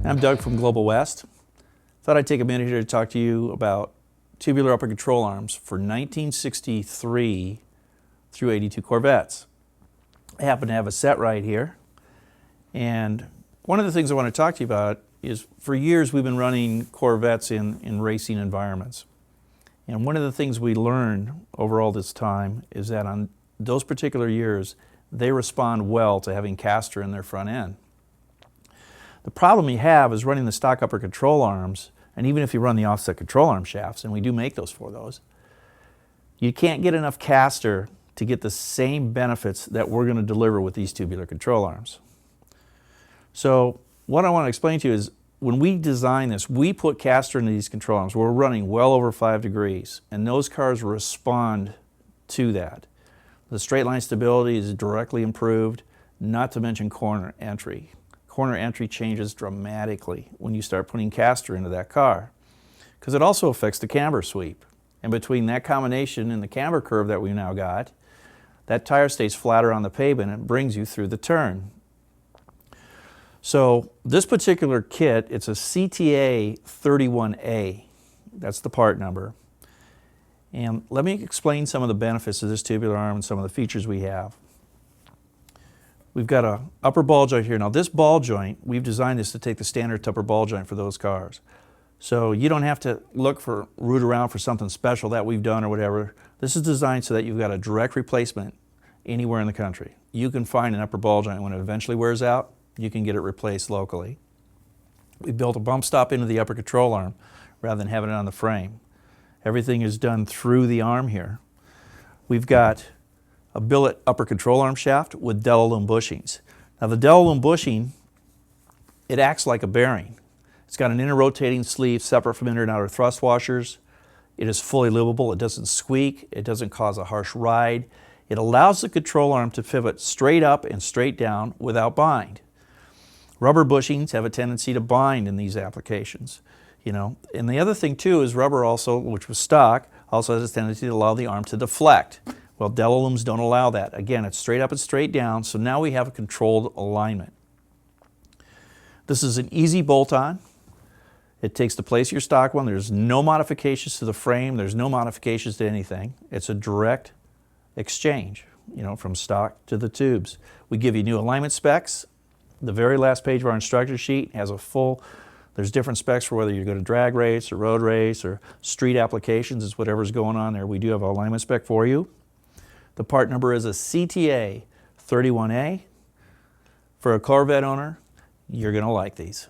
I'm Doug from Global West. Thought I'd take a minute here to talk to you about tubular upper control arms for 1963 through 82 Corvettes. I happen to have a set right here, and one of the things I want to talk to you about is for years we've been running Corvettes in racing environments. And one of the things we learned over all this time is that on those particular years, they respond well to having caster in their front end. The problem you have is running the stock upper control arms, and even if you run the offset control arm shafts, and we do make those for those, you can't get enough caster to get the same benefits that we're going to deliver with these tubular control arms. So what I want to explain to you is when we design this, we put caster into these control arms. We're running well over 5 degrees, and those cars respond to that. The straight line stability is directly improved, not to mention corner entry. Corner entry changes dramatically when you start putting caster into that car, because it also affects the camber sweep. And between that combination and the camber curve that we now got, that tire stays flatter on the pavement and brings you through the turn. So this particular kit, it's a CTA 31A. That's the part number. And let me explain some of the benefits of this tubular arm and some of the features we have. We've got an upper ball joint here. Now this ball joint, we've designed this to take the standard upper ball joint for those cars. So you don't have to root around for something special that we've done or whatever. This is designed so that you've got a direct replacement anywhere in the country. You can find an upper ball joint when it eventually wears out, you can get it replaced locally. We built a bump stop into the upper control arm rather than having it on the frame. Everything is done through the arm here. We've got a billet upper control arm shaft with Del-A-Lum bushings. Now the Del-A-Lum bushing, it acts like a bearing. It's got an inner rotating sleeve separate from inner and outer thrust washers. It is fully livable. It doesn't squeak. It doesn't cause a harsh ride. It allows the control arm to pivot straight up and straight down without bind. Rubber bushings have a tendency to bind in these applications. And the other thing too is rubber also, which was stock, also has a tendency to allow the arm to deflect. Well, Del-A-Lums don't allow that. Again, it's straight up and straight down, so now we have a controlled alignment. This is an easy bolt-on. It takes the place of your stock one. There's no modifications to the frame. There's no modifications to anything. It's a direct exchange, from stock to the tubes. We give you new alignment specs. The very last page of our instructor sheet has there's different specs for whether you're going to drag race or road race or street applications. It's whatever's going on there. We do have an alignment spec for you. The part number is a CTA 31A. For a Corvette owner, you're going to like these.